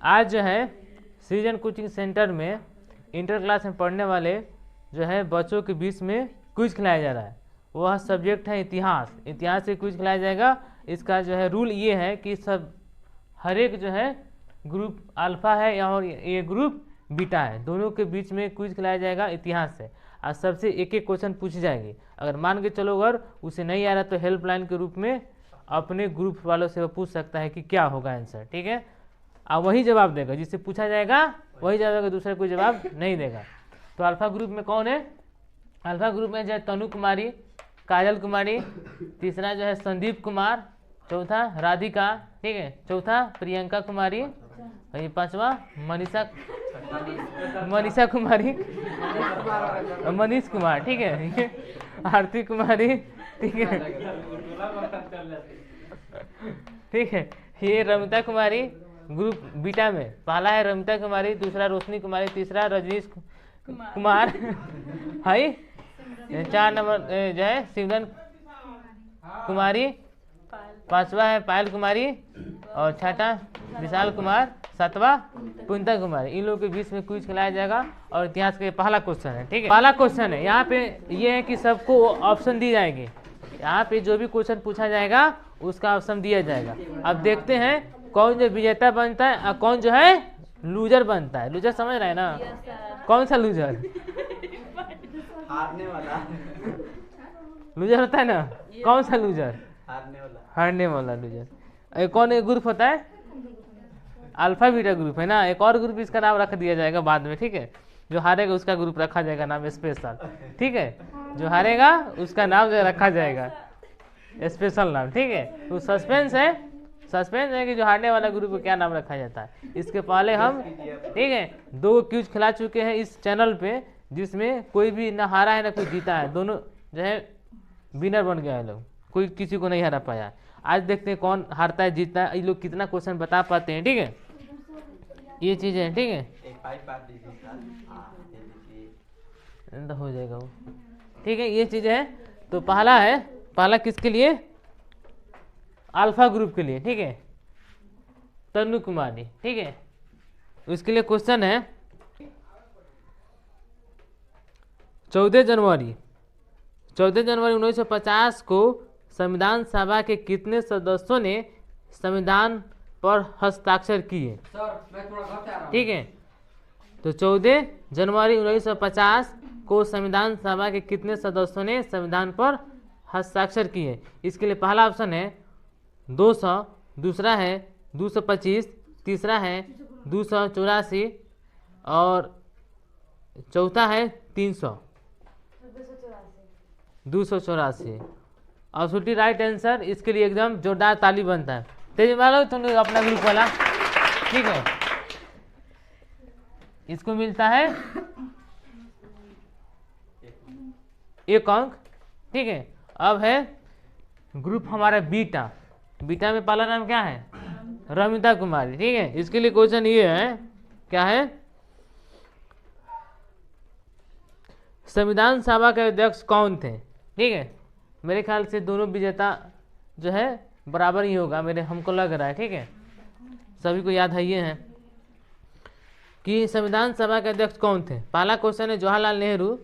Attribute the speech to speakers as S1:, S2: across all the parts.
S1: आज जो है सृजन कोचिंग सेंटर में इंटर क्लास में पढ़ने वाले जो है बच्चों के बीच में क्विज खिलाया जा रहा है। वह सब्जेक्ट है इतिहास। इतिहास से क्विज खिलाया जाएगा। इसका जो है रूल ये है कि सब हर एक जो है ग्रुप अल्फा है और ये ग्रुप बीटा है, दोनों के बीच में क्विज खिलाया जाएगा इतिहास से। और सबसे एक एक क्वेश्चन पूछी जाएगी। अगर मान के चलो अगर उसे नहीं आ रहा तो हेल्पलाइन के रूप में अपने ग्रुप वालों से वो पूछ सकता है कि क्या होगा आंसर, ठीक है। और वही जवाब देगा, जिससे पूछा जाएगा वही जवाब देगा, दूसरा कोई जवाब नहीं देगा। तो अल्फा ग्रुप में कौन है? अल्फा ग्रुप में जो है तनु कुमारी, काजल कुमारी, तीसरा जो है संदीप कुमार, चौथा राधिका, ठीक है, चौथा प्रियंका कुमारी, और ये पांचवा मनीषा कुमारी, मनीष कुमार, ठीक है, आरती कुमारी, ठीक है, ठीक है। ये रमिता कुमारी ग्रुप बीटा में, पहला है रमिता कुमारी, दूसरा रोशनी कुमारी, तीसरा रजनीश कुमार है, 4 नंबर जो है सिमरन कुमारी, पांचवा है पायल कुमारी, और छठा विशाल कुमार, सातवां पुनिता कुमारी। इन लोगों के बीच में क्विज खिलाया जाएगा और इतिहास का पहला क्वेश्चन है, ठीक है। पहला क्वेश्चन है यहाँ पे ये है कि सबको ऑप्शन दी जाएगी। यहाँ पे जो भी क्वेश्चन पूछा जाएगा उसका ऑप्शन दिया जाएगा। अब देखते हैं कौन जो विजेता बनता है और कौन जो है लूजर बनता है। लूजर समझ रहे हैं ना? कौन सा लूजर?
S2: हारने वाला।
S1: लूजर होता है ना? कौन सा लूजर? हारने वाला लूजर। एक कौन एक ग्रुप होता है? अल्फा बीटा ग्रुप है ना। एक और ग्रुप इसका नाम रख दिया जाएगा बाद में, ठीक है। जो हारेगा उसका ग्रुप रखा जाएगा नाम स्पेशल, ठीक है। जो हारेगा उसका नाम जो रखा जाएगा स्पेशल नाम, ठीक है। तो सस्पेंस है कि जो हारने वाला ग्रुप को क्या नाम रखा जाता है। इसके पहले हम, ठीक है, 2 क्विज खिला चुके हैं इस चैनल पे, जिसमें कोई भी ना हारा है ना कोई जीता है, दोनों जो है विनर बन गया है लोग, कोई किसी को नहीं हरा पाया। आज देखते हैं कौन हारता है जीतता है, ये लोग कितना क्वेश्चन बता पाते हैं, ठीक है। ये चीज़ है, ठीक है, हो जाएगा वो, ठीक है, ये चीज़ है। तो पहला किसके लिए? अल्फा ग्रुप के लिए, ठीक है, तनु कुमारी, ठीक है। उसके लिए क्वेश्चन है 14 जनवरी 1950 को संविधान सभा के कितने सदस्यों ने संविधान पर हस्ताक्षर किए? ठीक है, तो 14 जनवरी 1950 को संविधान सभा के कितने सदस्यों ने संविधान पर हस्ताक्षर किए? इसके लिए पहला ऑप्शन है 200, दूसरा है 225, तीसरा है 284 और चौथा है 300 284। और छुट्टी राइट आंसर। इसके लिए एकदम जोरदार ताली बनता है। तेज वाला तुम अपना ग्रुप वाला, ठीक है। इसको मिलता है 1 अंक, ठीक है। अब है ग्रुप हमारा बीटा में पहला नाम क्या है? रमिता कुमारी, ठीक है। इसके लिए क्वेश्चन ये है, क्या है? संविधान सभा के अध्यक्ष कौन थे? ठीक है, मेरे ख्याल से दोनों विजेता जो है बराबर ही होगा, हमको लग रहा है, ठीक है। सभी को याद है ये है कि संविधान सभा के अध्यक्ष कौन थे। पहला क्वेश्चन है जवाहरलाल नेहरू,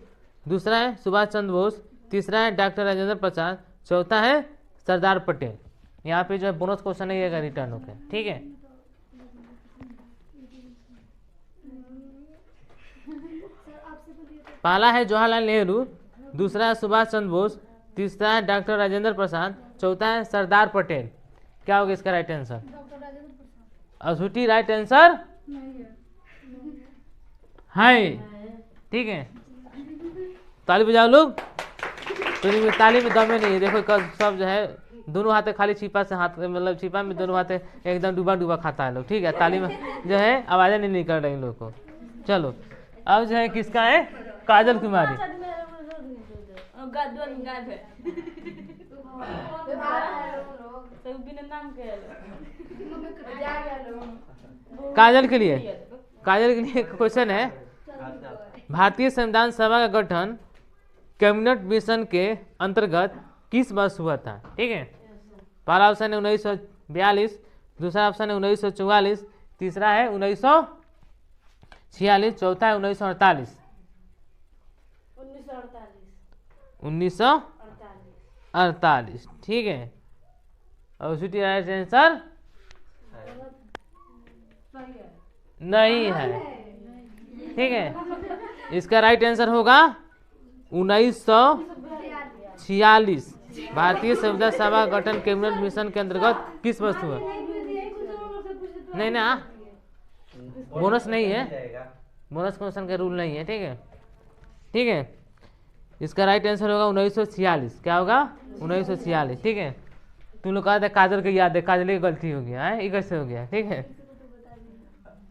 S1: दूसरा है सुभाष चंद्र बोस, तीसरा है डॉक्टर राजेंद्र प्रसाद, चौथा है सरदार पटेल। यहाँ पे जो है बोनस क्वेश्चन है रिटर्न होकर, ठीक है। पहला है जवाहरलाल नेहरू, दूसरा है सुभाष चंद्र बोस, तीसरा है डॉक्टर राजेंद्र प्रसाद, चौथा है सरदार पटेल। क्या होगा इसका राइट आंसर? अछूटी राइट आंसर है, ठीक है। ताली बजाओ लोग। तो ताली में दमे नहीं है, देखो सब जो है दोनों हाथे खाली छिपा से हाथ, मतलब छिपा में दोनों हाथे एकदम डूबा खाता है लोग, ठीक है। ताली में जो है आवाजें नहीं निकल रही लोग को। चलो अब जो है किसका है? काजल कुमारी। काजल के लिए क्वेश्चन है, भारतीय संविधान सभा का गठन कैबिनेट मिशन के अंतर्गत किस वर्ष हुआ था? ठीक है, पहला ऑप्शन है 1942, दूसरा ऑप्शन है 1944, तीसरा है 1946, चौथा है 1948। 1948, ठीक है। और उसकी राइट आंसर नहीं है, ठीक है। इसका राइट आंसर होगा 1946। भारतीय संविधान सभा गठन कैबिनेट मिशन के अंतर्गत किस वस्तु है? नहीं ना, बोनस नहीं है, बोनस क्वेश्चन का रूल नहीं है, ठीक है, ठीक है। इसका राइट आंसर होगा 1946। क्या होगा? 1946, ठीक है। तुम लोग कहते काजल की याद है, काजल की गलती हो गया है, ये कैसे हो गया, ठीक है।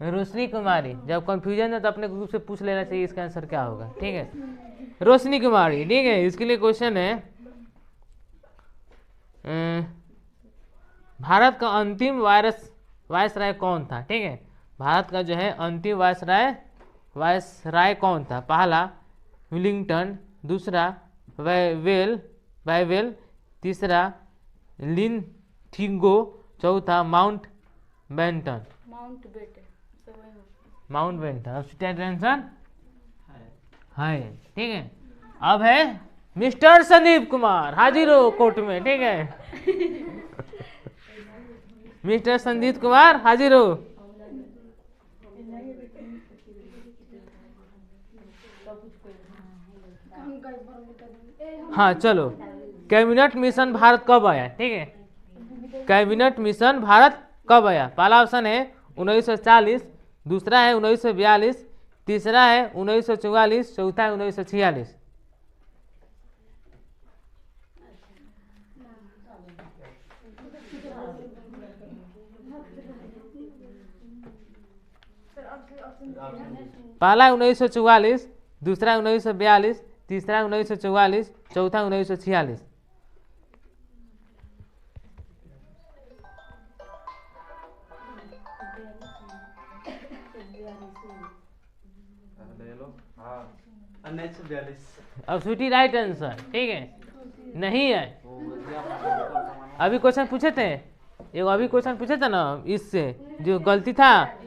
S1: रोशनी कुमारी, जब कंफ्यूजन है तो अपने ग्रुप से पूछ लेना चाहिए इसका आंसर क्या होगा, ठीक है। रोशनी कुमारी, ठीक है। इसके लिए क्वेश्चन है भारत का अंतिम वायसराय कौन था, ठीक है। भारत का जो है अंतिम वायसराय कौन था? पहला विलिंगटन, दूसरा वाइवेल, तीसरा लिनथिंगो, चौथा माउंट बेंटन। अब आंसर है, ठीक है। अब है मिस्टर संदीप कुमार, हाजिर हो कोर्ट में, ठीक है। मिस्टर संदीप कुमार हाजिर हो। हाँ चलो, कैबिनेट मिशन भारत कब आया, ठीक है। कैबिनेट मिशन भारत कब आया? पहला ऑप्शन है 1940, दूसरा है 1942, तीसरा है 1944, चौथा है 1946। पहला है 1944, दूसरा है 1942, तीसरा है 1944, चौथा 1946। अब स्वीटी राइट आंसर, ठीक है, नहीं है। अभी क्वेश्चन पूछे थे, अभी क्वेश्चन पूछे थे ना, इससे जो गलती था,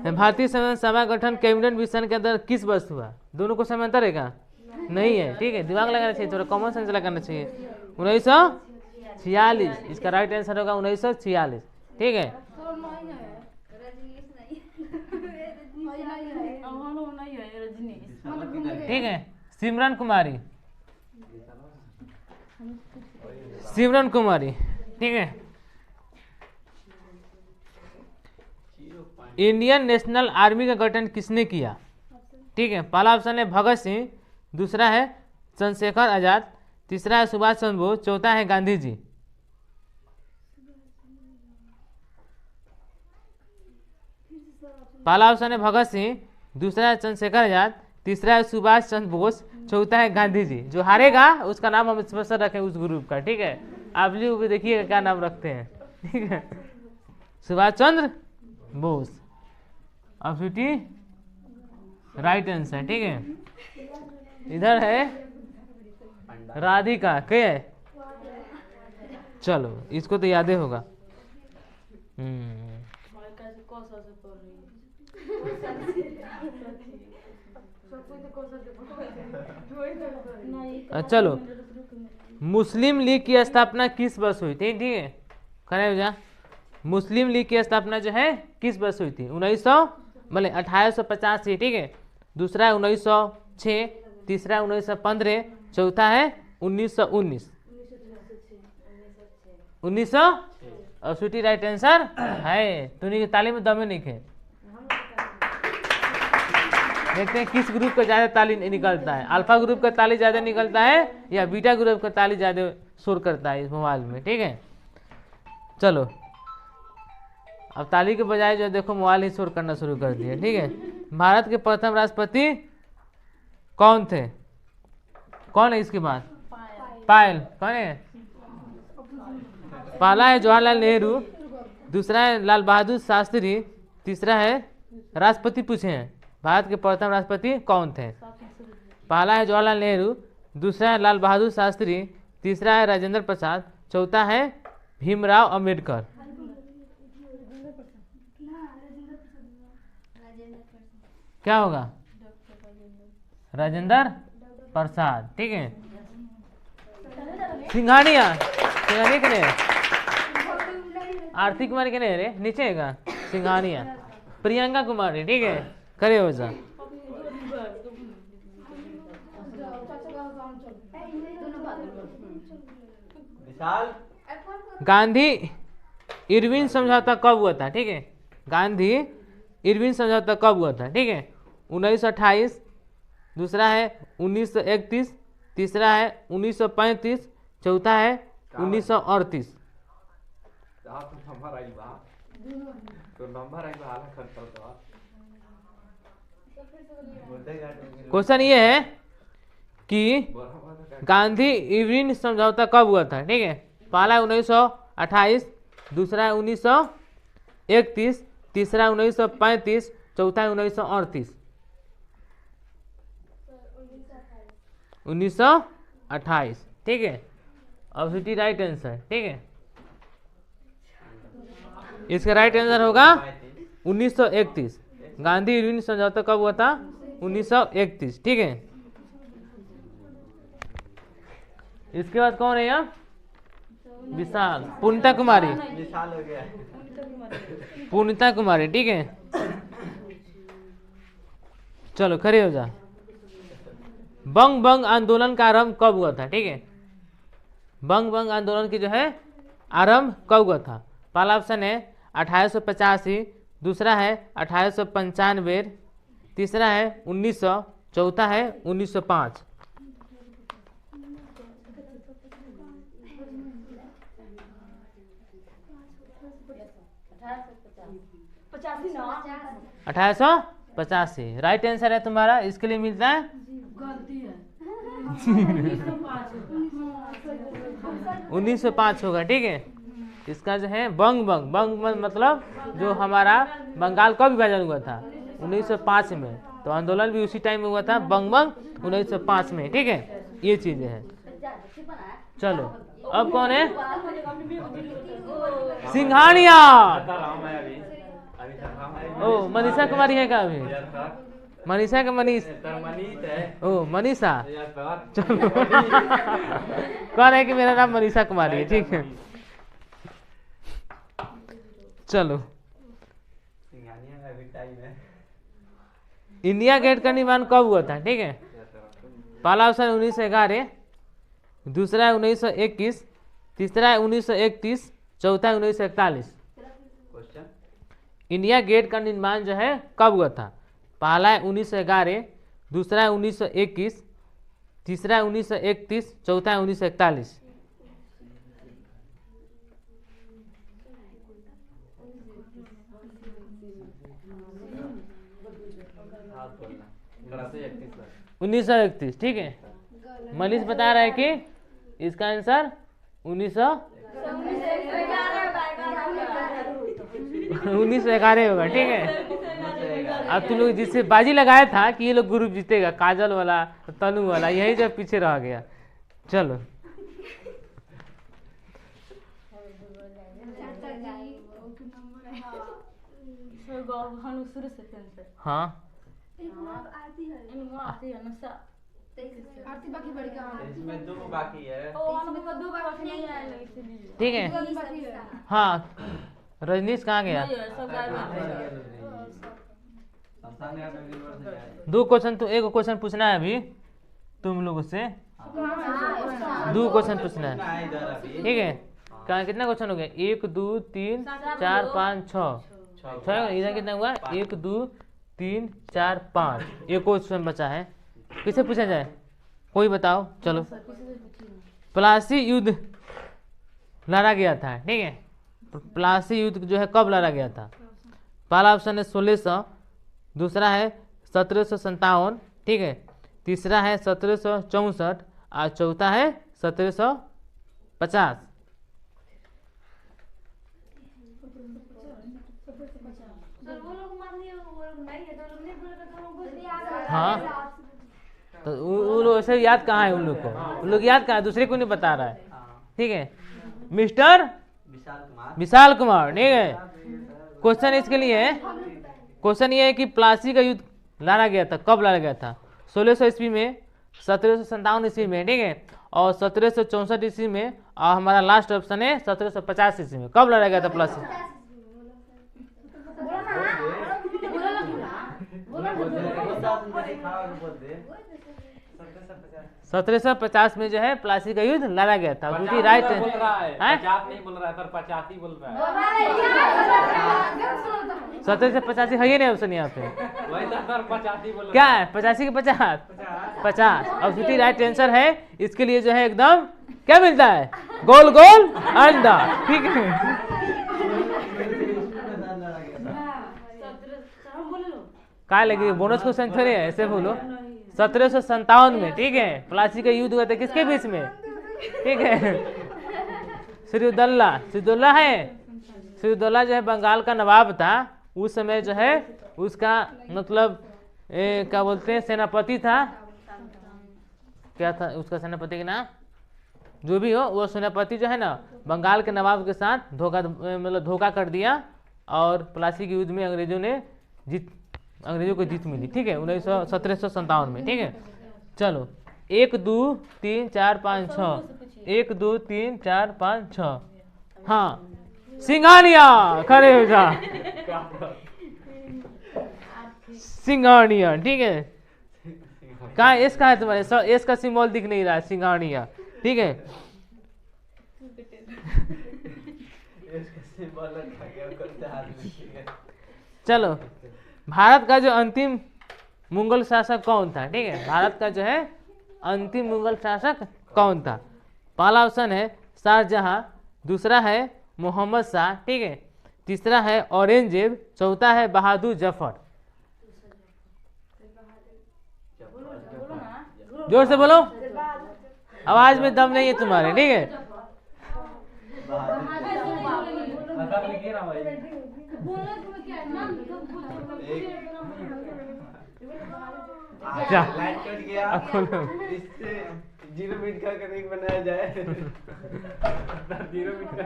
S1: भारतीय संविधान सभा गठन कैबिनेट मिशन के अंदर किस वस्तु हुआ? दोनों क्वेश्चन में अंतर है क्या? नहीं है, ठीक है। दिमाग लगाना चाहिए, थोड़ा कॉमन सेंस लगाना चाहिए। 1946, इसका राइट आंसर होगा 1946, ठीक है। ठीक है। सिमरन कुमारी, ठीक है। इंडियन नेशनल आर्मी का गठन किसने किया? ठीक है। पहला ऑप्शन है भगत सिंह, दूसरा है चंद्रशेखर आजाद, तीसरा है सुभाष चंद्र बोस, चौथा है गांधी जी। पहला ऑप्शन है भगत सिंह, दूसरा है चंद्रशेखर आजाद, तीसरा है सुभाष चंद्र बोस, चौथा है गांधी जी। जो हारेगा उसका नाम हम स्पेशल रखें उस ग्रुप का, ठीक है। आप लोग भी देखिएगा क्या नाम रखते हैं, ठीक है। सुभाष चंद्र बोस। अब स्वीटी राइट आंसर, ठीक है। इधर है राधिका, क्या है? चलो इसको तो याद ही होगा। चलो, मुस्लिम लीग की स्थापना किस वर्ष हुई थी? ठीक है, खड़े हो जा। मुस्लिम लीग की स्थापना जो है किस वर्ष हुई थी? 1850 से, ठीक है। दूसरा है 1906, तीसरा है 1915, चौथा है 1919। 1900 और स्वीटी राइट आंसर है। तुनी की ताली में दमे नहीं खे। देखते हैं किस ग्रुप का ज्यादा ताली निकलता है। अल्फा ग्रुप का ताली ज्यादा निकलता है या बीटा ग्रुप का ताली ज्यादा शोर करता है इस मोबाइल में, ठीक है। चलो, अब ताली के बजाय जो देखो मोबाइल ही शोर करना शुरू कर दिया, ठीक है। भारत के प्रथम राष्ट्रपति कौन थे? कौन है इसके बाद? पायल। कौन है? पहला है जवाहरलाल नेहरू, दूसरा है लाल बहादुर शास्त्री, तीसरा है राष्ट्रपति पूछे हैं भारत के प्रथम राष्ट्रपति कौन थे? पहला है जवाहरलाल नेहरू, दूसरा है लाल बहादुर शास्त्री, तीसरा है राजेंद्र प्रसाद, चौथा है भीमराव अंबेडकर। क्या होगा? राजेंद्र प्रसाद। ठीक है। सिंघानिया, सिंघानिया के आरती कुमारी के रे नीचे है का सिंघानिया। प्रियंका कुमारी। ठीक है, खड़े हो जा। गांधी इरविन समझौता कब हुआ था? ठीक है, गांधी इरविन समझौता कब हुआ था? ठीक है, 1928, दूसरा है 1931, तीसरा है 1935, चौथा है 1938। क्वेश्चन ये है कि गांधी इरविन समझौता कब हुआ था? ठीक है, पहला 1928, दूसरा है 1931, तीसरा 1935, चौथा है 1938। 1928। ठीक है, ऑब्जेक्टिव राइट आंसर। ठीक है, इसका राइट आंसर होगा 1931। गांधी इरविन समझौता कब हुआ था? 1931। ठीक है, इसके बाद कौन है यहाँ? विशाल, पूर्णिता कुमारी, पूर्णिता कुमारी। ठीक है, चलो खड़े हो जा। बंग बंग आंदोलन का आरंभ कब हुआ था? ठीक है, बंग बंग आंदोलन की जो है आरंभ कब हुआ था? पहला ऑप्शन है 1885, दूसरा है 1895, तीसरा है 1900, चौथा है 1905। अठारह सौ 85 राइट आंसर है तुम्हारा। इसके लिए मिलता है 1905 होगा। ठीक है, इसका जो है बंग बंग, बंग मतलब जो हमारा बंगाल का विभाजन हुआ था 1905 में, तो आंदोलन भी उसी टाइम में हुआ था, बंग बंग 1905 में। ठीक है, ये चीज है। चलो अब कौन है? सिंघानिया। ओ मनीषा कुमारी है क्या अभी? मनीषा का मनीष, ओ मनीषा। चलो कौन है कि मेरा नाम मनीषा कुमारी है? ठीक है, चलो। इंडिया गेट का निर्माण कब हुआ था? ठीक है, पहला ऑप्शन 1911, दूसरा है 1921, तीसरा है 1931, चौथा है 1941। इंडिया गेट का निर्माण जो है कब हुआ था? पहला है 1911, दूसरा है 1921, तीसरा है 1931, चौथा है 1941। उन्नीस सौ 31। ठीक है, मनीष बता रहा है कि इसका आंसर 1911 होगा। ठीक है, अब तुम लोग जिससे बाजी लगाया था कि ये लोग ग्रुप जीतेगा, काजल वाला, तनु वाला, यही जब पीछे रह गया। चलो हाँ, ठीक है। हाँ, रजनीश कहाँ गया? दो क्वेश्चन, तो एक क्वेश्चन पूछना है अभी तुम लोगों से, दो क्वेश्चन पूछना है। ठीक है, कहाँ कितना क्वेश्चन हो गया? 1 2 3 4 5 6 इधर कितना हुआ? 1 2 3 4 5। एक क्वेश्चन बचा है, किसे पूछा जाए? कोई बताओ। चलो, प्लासी युद्ध लड़ा गया था। ठीक है, प्लासी युद्ध जो है कब लड़ा गया था? पहला ऑप्शन है 1600, दूसरा है 1757, ठीक है, तीसरा है 1764 और चौथा है 1750। हाँ, तो वो लोग ऐसे याद कहाँ है? उन लोग को, उन लोग याद कहाँ है? दूसरे को नहीं बता रहा है। ठीक है, मिस्टर विशाल कुमार। ठीक है, क्वेश्चन इसके लिए है क्वेश्चन ये है कि प्लासी का युद्ध लड़ा गया था, कब लड़ा गया था? 1600 ईस्वी में, 1757 ईस्वी में, ठीक है, और 1764 ईस्वी में, और हमारा लास्ट ऑप्शन है 1750 ईस्वी में। कब लड़ा गया था प्लासी? 1750 में जो है प्लासी का युद्ध लड़ा गया था। गुटी राइट है।
S2: 50 नहीं बोल रहा है सर, 50 ही बोल रहा है।
S1: 1785 है ही नहीं ऑप्शन यहाँ पे।
S2: वही तो सर 50 ही बोल रहा
S1: क्या है? 85 के 50? 50। अब गुटी राइट आंसर है। इसके लिए जो है एकदम क्या मिलता है? गोल गोल अंडा, ठीक है। क्या लगे बोनस क्वेश्चन थोड़े है, ऐसे बोलो। 1757 में, ठीक है, प्लासी का युद्ध हुआ था किसके बीच में? ठीक है, सिराजुद्दौला। सिराजुद्दौला है, सिराजुद्दौला जो है बंगाल का नवाब था उस समय, जो है उसका मतलब क्या बोलते हैं, सेनापति था। क्या था उसका सेनापति का नाम? जो भी हो, वो सेनापति जो है ना बंगाल के नवाब के साथ धोखा कर दिया, और प्लासी के युद्ध में अंग्रेजों को जीत मिली, ठीक है, 1757 में, ठीक है। चलो 1 2 3 4 5 6, 1 2 3 4 5 6। हाँ, सिंघानिया, खड़े हो जा। सिंघानिया, ठीक है। कहाँ एस कहाँ है तुम्हारे? एस का सिंबल दिख नहीं रहा है, सिंघानिया, ठीक है। चलो, भारत का जो अंतिम मुगल शासक कौन था? ठीक है, भारत का जो है अंतिम मुगल शासक कौन था? पहला ऑप्शन है शाहजहां, दूसरा है मोहम्मद शाह, ठीक है, तीसरा है औरंगजेब, चौथा है बहादुर जफर। जोर से बोलो, आवाज में दम नहीं है तुम्हारे, ठीक है।
S3: लाइट कट गया, इससे 0 मिनट का कनेक्ट बनाया जाए। 0 मिनट का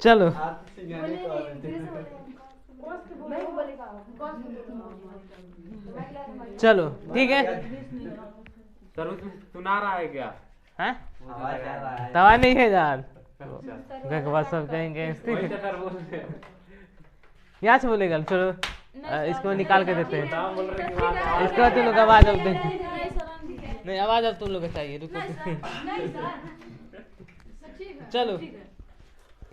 S1: चलो चलो, ठीक है।
S2: सर सुना रहा है क्या?
S1: हैं?
S3: आवाज आ रहा है।
S1: तवा नहीं है यार, सब कहेंगे यहाँ से बोलेगा। चलो इसको निकाल के देते हैं, इसके बाद तुम लोग आवाज अब नहीं, आवाज अब तुम लोग को चाहिए, रुको। चलो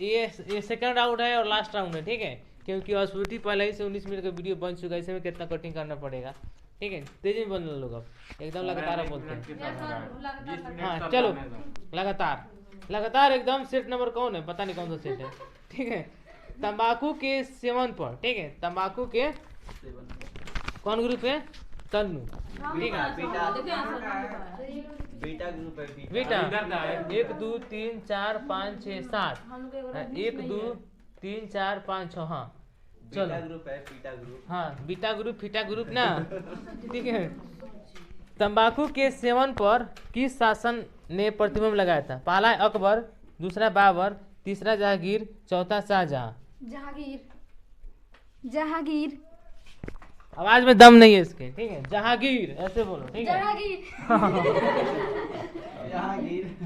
S1: ये सेकंड राउंड है और लास्ट राउंड है, ठीक है, क्योंकि ऑस्पिटी पहले ही से 19 मिनट का वीडियो बन चुका है, इसमें कितना कटिंग करना पड़ेगा, ठीक है। तेजी में बोलने लोग, अब एकदम लगातार बोलते हैं। हाँ चलो, लगातार एकदम। सेट नंबर कौन है? पता नहीं कौन सा सेट है, ठीक है। तंबाकू के सेवन पर, ठीक है, तंबाकू के कौन ग्रुप है? तन्नु, ठीक है।
S3: बीटा ग्रुप है,
S1: बीटा। 1 2 3 4 5 6 7, 1 2 3 4 5 6। हाँ चलो,
S3: ग्रुप है, बीटा ग्रुप।
S1: हाँ, बीटा ग्रुप, फीटा ग्रुप ना, ठीक है। तंबाकू के सेवन पर किस शासन ने प्रतिबंध लगाया था? पहला है अकबर, दूसरा बाबर, तीसरा जहांगीर, चौथा शाहजहां।
S4: जहांगीर।
S1: आवाज में दम नहीं है इसके, ठीक है। जहांगीर, ऐसे बोलो, ठीक है।
S3: जहांगीर,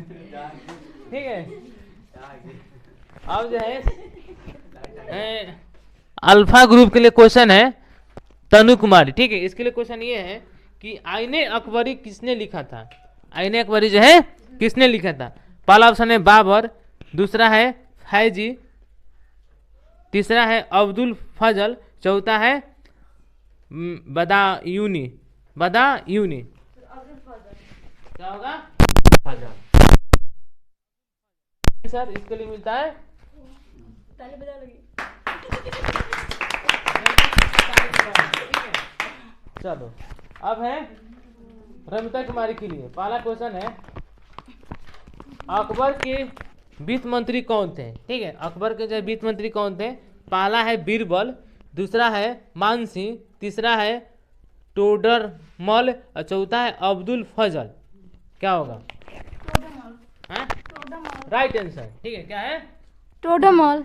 S1: ठीक है। अब जो है अल्फा ग्रुप के लिए क्वेश्चन है तनु कुमारी, ठीक है। इसके लिए क्वेश्चन ये है कि आईने अकबरी किसने लिखा था? आईने अकबरी जो है किसने लिखा था? पहला ऑप्शन है बाबर, दूसरा है फैजी, तीसरा है अब्दुल फजल, चौथा है बदायूनी। क्या होगा? सर इसके लिए मिलता है चलो। अब है रमिता कुमारी के लिए पहला क्वेश्चन है अकबर के वित्त मंत्री कौन थे? ठीक है, अकबर के जो वित्त मंत्री कौन थे? पहला है बीरबल, दूसरा है मानसिंह, तीसरा है टोडरमल और चौथा है अब्दुल फजल। क्या होगा? राइट आंसर, ठीक है। क्या है?
S4: टोडरमल।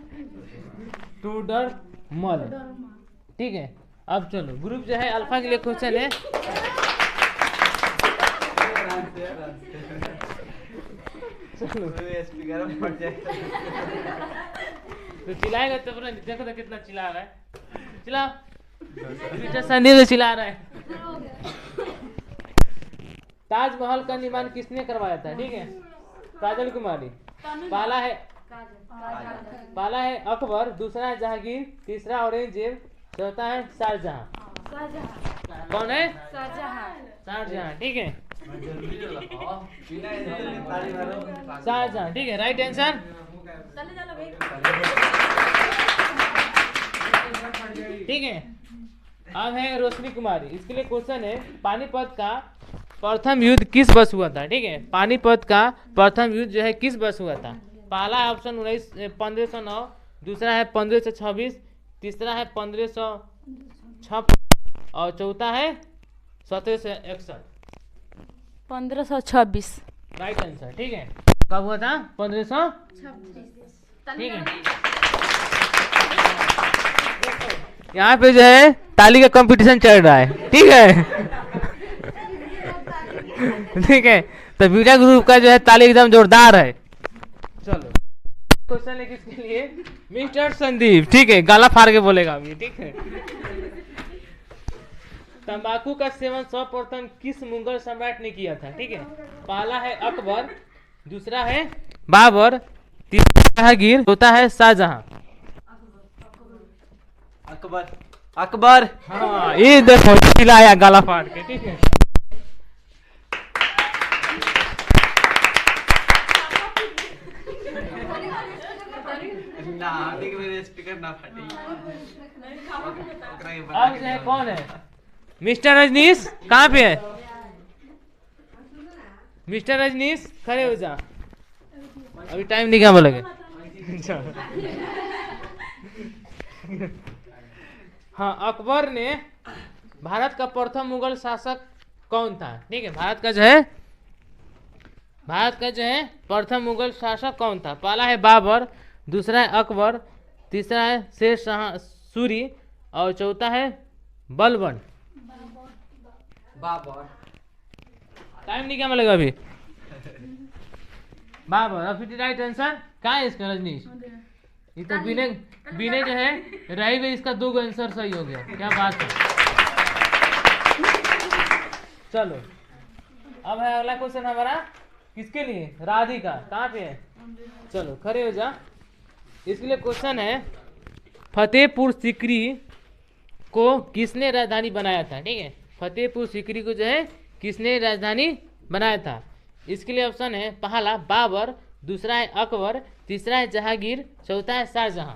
S1: टोडरमल। ठीक है, अब चलो ग्रुप जो है अल्फा के लिए क्वेश्चन है। चलो
S3: स्पीकर में फट जाएगा।
S1: तो चिल्लाएगा तो पूरा देखो तो कितना चिल्ला रहा है। चिल्ला मिस्टर संदीप चिल्ला रहा है। ताजमहल का निर्माण किसने करवाया था? ठीक है, काजल कुमारी। पहला है अकबर, दूसरा है जहांगीर, तीसरा औरंगजेब, चौथा है शाहजहां। कौन है? शाहजहां। ठीक है, शाहजहां। ठीक है, राइट आंसर। ठीक है, अब है रोशनी कुमारी। इसके लिए क्वेश्चन है पानीपत का प्रथम युद्ध किस वर्ष हुआ था? ठीक है, पानीपत का प्रथम युद्ध जो है किस वर्ष हुआ था? पहला ऑप्शन 1509, दूसरा है 1526, तीसरा है 1556 और चौथा है 1761।
S4: 1526।
S1: Right answer. ठीक है, कब हुआ था? 1526। ठीक है, यहाँ पे जो है ताली का कंपटीशन चल रहा है। ठीक है ठीक है, तो बीटा ग्रुप का जो है ताली एकदम जोरदार है। चलो क्वेश्चन है किसके लिए? मिस्टर संदीप। ठीक है, गाला फाड़ के बोलेगा अभी। ठीक है, तंबाकू का सेवन सर्वप्रथम किस मुगल सम्राट ने किया था? ठीक है, पहला है अकबर, दूसरा है बाबर, तीसरा जहांगीर, चौथा है शाहजहां।
S3: अकबर। अकबर।
S1: हाँ, ये देखो चिल्लाया गाला फाड़ के। ठीक है,
S3: ना देख मेरे स्पीकर ना फटी।
S1: अब जो है कौन है? मिस्टर रजनीश कहाँ पे है? मिस्टर रजनीश खड़े हो जा, अभी टाइम नहीं क्या बोलोगे? हाँ, अकबर ने भारत का प्रथम मुगल शासक कौन था? ठीक है, भारत का जो है प्रथम मुगल शासक कौन था? पहला है बाबर, दूसरा है अकबर, तीसरा है शेर शाह सूरी और चौथा है बलबन।
S3: बाबर।
S1: टाइम नहीं क्या लगेगा अभी? बाबर। अब फिर राइट आंसर कहाँ है इसका रजनीश? ये तो बिने जो है रही हुई, इसका 2 आंसर सही हो गया। क्या बात है। चलो अब है अगला क्वेश्चन हमारा किसके लिए? राधिका। कहाँ पे है? चलो खड़े हो जा। इसके लिए क्वेश्चन है फतेहपुर सीकरी को किसने राजधानी बनाया था? ठीक है, फतेहपुर सीकरी को जो है किसने राजधानी बनाया था? इसके लिए ऑप्शन है पहला बाबर, दूसरा है अकबर, तीसरा है जहांगीर, चौथा है शाहजहां।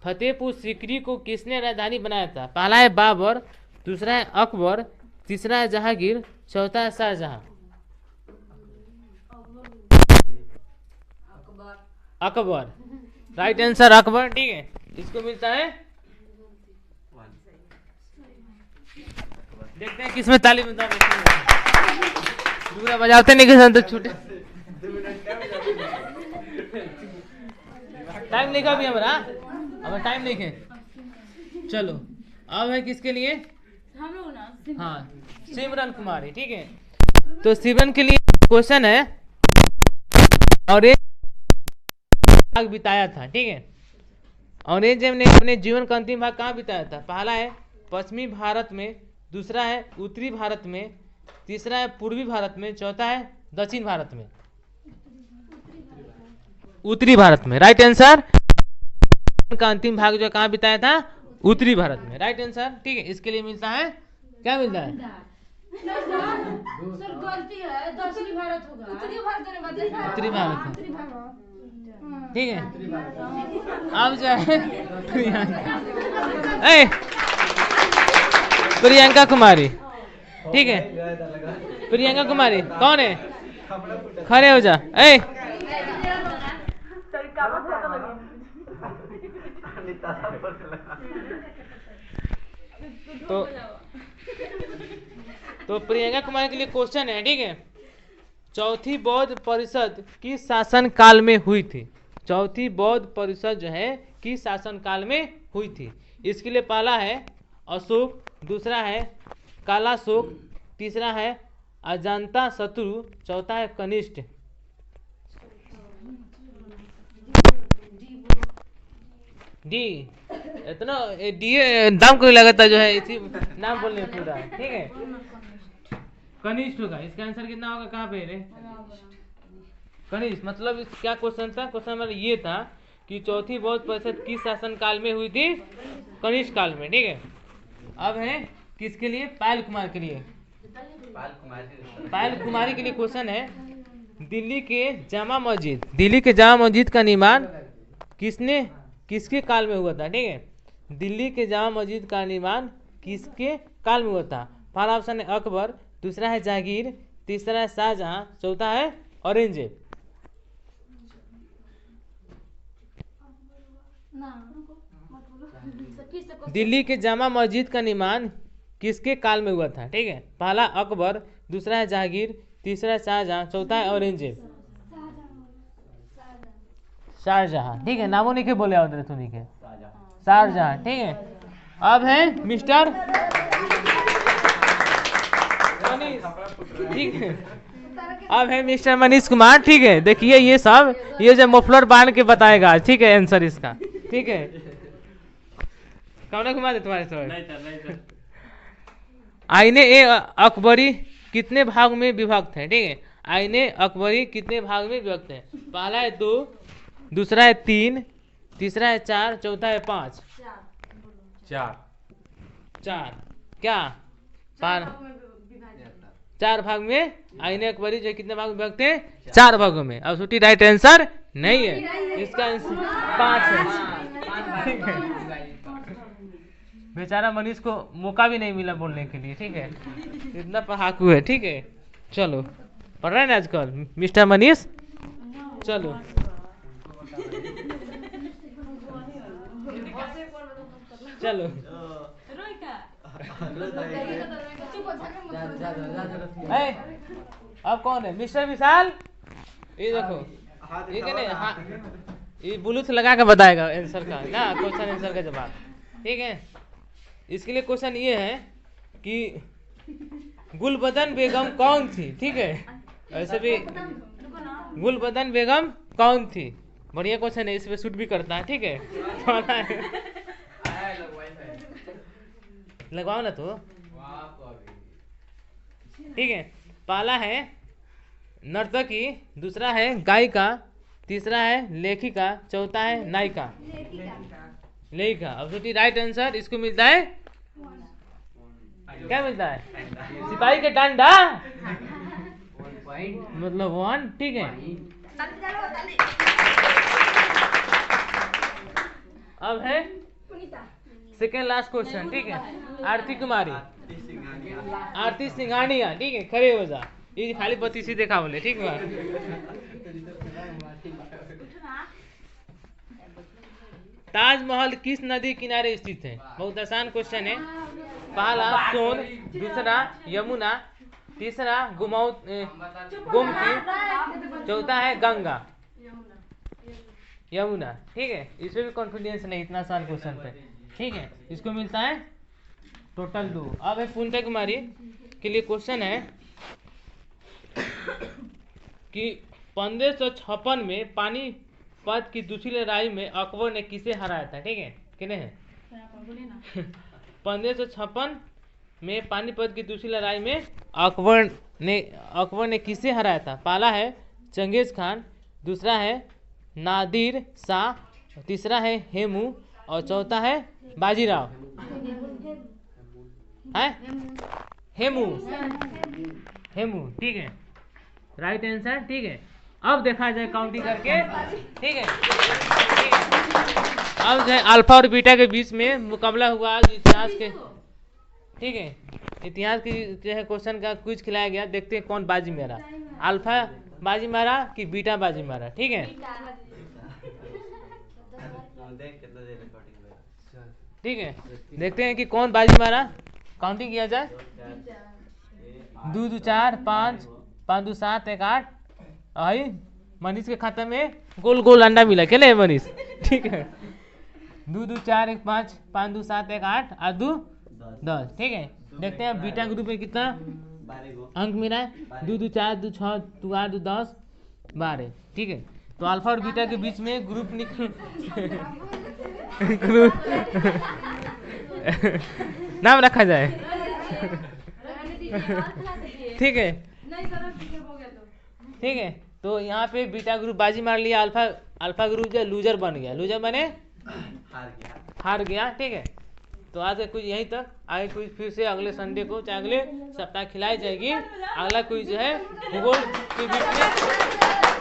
S1: फतेहपुर सीकरी को किसने राजधानी बनाया था? पहला है बाबर, दूसरा है अकबर, तीसरा है जहांगीर, चौथा है शाहजहां। अकबर। Right answer Akbar. ठीक है, इसको मिलता है, देखते हैं किसमें ताली मिलता है। दूसरा बजाते नहीं किसान तो छूटे। टाइम नहीं का भी हमारा, अब टाइम नहीं है। चलो अब है किसके लिए?
S4: हम लोग ना।
S1: हाँ, सिमरन कुमारी। ठीक है, तो सिमरन के लिए क्वेश्चन है भाग बिताया था। ठीक है, औरंगजेब ने अपने जीवन का अंतिम भाग कहाँ बिताया था? पहला है पश्चिमी भारत में, दूसरा है उत्तरी भारत में, तीसरा है पूर्वी भारत में, चौथा है दक्षिण भारत में। उत्तरी भारत में। Right answer. का अंतिम भाग जो कहाँ बिताया था? उत्तरी भारत में। Right answer. ठीक है, इसके लिए मिलता है, क्या मिलता है?
S4: सर गलती है, दक्षिणी भारत होगा। उत्तरी भारत में बदल।
S1: उत्तरी भारत में। ठीक है, अब जो है प्रियंका कुमारी। ठीक है, प्रियंका कुमारी कौन है? खड़े हो जा। तो प्रियंका कुमारी के लिए क्वेश्चन है। ठीक है, चौथी बौद्ध परिषद किस शासन काल में हुई थी? चौथी बौद्ध परिषद जो है किस शासन काल में हुई थी? इसके लिए पहला है अशोक, दूसरा है कालाशोक, तीसरा है अजांता शत्रु, चौथा है कनिष्ठ। डी इतना डी नाम को लगाता जो है इसी नाम बोलने में पूरा, ठीक है। कनिष्ठ होगा, इसका आंसर कितना होगा? कहाँ पे रे? कनिष्ठ। मतलब क्या क्वेश्चन था? क्वेश्चन मतलब ये था कि चौथी बौद्ध परिषद किस शासन काल में हुई थी? कनिष्ठ काल में, ठीक है। अब है किसके लिए? पायल कुमार के लिए। पायल कुमारी के लिए क्वेश्चन है, दिल्ली के जामा मस्जिद का निर्माण किसके काल में हुआ था? ठीक है, दिल्ली के जामा मस्जिद का निर्माण किसके काल में हुआ था? पहला ऑप्शन है अकबर, दूसरा है जहांगीर, तीसरा है शाहजहां, चौथा है औरंगजेब। दिल्ली के जामा मस्जिद का निर्माण किसके काल में हुआ था? ठीक है, पहला अकबर, दूसरा है जहांगीर, तीसरा है शाहजहां, चौथा है औरंगजेब। शाहजहां, ठीक है। नामों नहीं बोले उधर सुनी के शाहजहां, ठीक है। अब है मिस्टर मनीष, ठीक है। अब है मिस्टर मनीष कुमार, ठीक है। देखिए ये सब ये जो मफलर बांध के बताएगा, ठीक है, आंसर इसका, ठीक है। कौन घुमा दे तुम्हारे सर? आईने ए अकबरी कितने भाग में विभक्त है? ठीक है, आईने अकबरी कितने भाग में विभक्त है? पहला है 2, दूसरा है 3, तीसरा है 4, चौथा है 5। 4 क्या? 4 भाग में आईने अकबरी जो कितने भाग में विभक्त है? 4 भागों में। अब छुट्टी राइट आंसर नहीं है, इसका आंसर 5 है, ठीक है। बेचारा मनीष को मौका भी नहीं मिला बोलने के लिए, ठीक है, इतना पढ़ाकू है, ठीक है। चलो पढ़ रहे हैं ना आजकल मिस्टर मनीष, चलो चलो। अब कौन है? मिस्टर विशाल, ये देखो, ये क्या नहीं, हाँ, ये ब्लूटूथ लगा के बताएगा आंसर का ना, क्वेश्चन आंसर का जवाब, ठीक है। इसके लिए क्वेश्चन ये है कि गुलबदन बेगम कौन थी? ठीक है, ऐसे भी गुलबदन बेगम कौन थी? बढ़िया क्वेश्चन है, इस पे शूट भी करता है, ठीक है। लगवाओ ना तो, ठीक है। पहला है नर्तकी, दूसरा है गायिका, तीसरा है लेखिका, चौथा है नायिका। लेखिका। अब सोचिए राइट आंसर इसको मिलता है, क्या मिलता है? सिपाही के डंडा, मतलब 1, ठीक है। अब है सेकेंड लास्ट क्वेश्चन, ठीक है। आरती कुमारी, आरती सिंघानिया, ठीक है, खड़े हो जा, ये खाली पति सी देखा बोले, ठीक है। ताजमहल किस नदी किनारे स्थित है? बहुत आसान क्वेश्चन है। पहला सोन, दूसरा यमुना, तीसरा गोमती, चौथा है गंगा। यमुना, ठीक है। इसमें भी कॉन्फिडेंस नहीं, इतना आसान क्वेश्चन पे, ठीक है। इसको मिलता है टोटल 2। अब है पूर्णिमा कुमारी के लिए क्वेश्चन है कि 1556 में पानीपत की दूसरी लड़ाई में अकबर ने किसे हराया था? ठीक है, किने है? 1556 में पानीपत की दूसरी लड़ाई में अकबर ने किसे हराया था? पहला है चंगेज खान, दूसरा है नादिर शाह, तीसरा है हेमू और चौथा है बाजीराव। है हेमू, ठीक है, राइट आंसर, ठीक है। अब देखा जाए काउंटिंग करके, ठीक है। अब जो है अल्फा और बीटा के बीच में मुकाबला हुआ आज इतिहास के, ठीक है। इतिहास की जो है क्वेश्चन का क्विज खिलाया गया, देखते हैं कौन बाजी मारा, अल्फा बाजी मारा कि बीटा बाजी मारा, ठीक है। ठीक है, देखते हैं कि कौन बाजी मारा। काउंटिंग किया जाए, 2 2 4 5 5 2 7 1 8 आई मनीष के खाता में गोल गोल अंडा मिला के ले मनीष ठीक है 2 2 4 1 5 5 2 7 1 8 और 2 10 ठीक है। देखते हैं बीटा ग्रुप में कितना अंक मिला है 2 2 4 2 6 2 8 2 10 12 ठीक है। तो अल्फा और बीटा के बीच में ग्रुप निकल ग्रुप नाम रखा जाए ठीक है ठीक है। तो यहाँ पे बीटा ग्रुप बाजी मार लिया, अल्फा ग्रुप जो लूजर बन गया, लूजर बने हार गया ठीक है। तो आज का कुछ यहीं तक, आगे कुछ फिर से अगले संडे को चाहे अगले सप्ताह खिलाई जाएगी। अगला कुछ जो है भूगोल के बीच में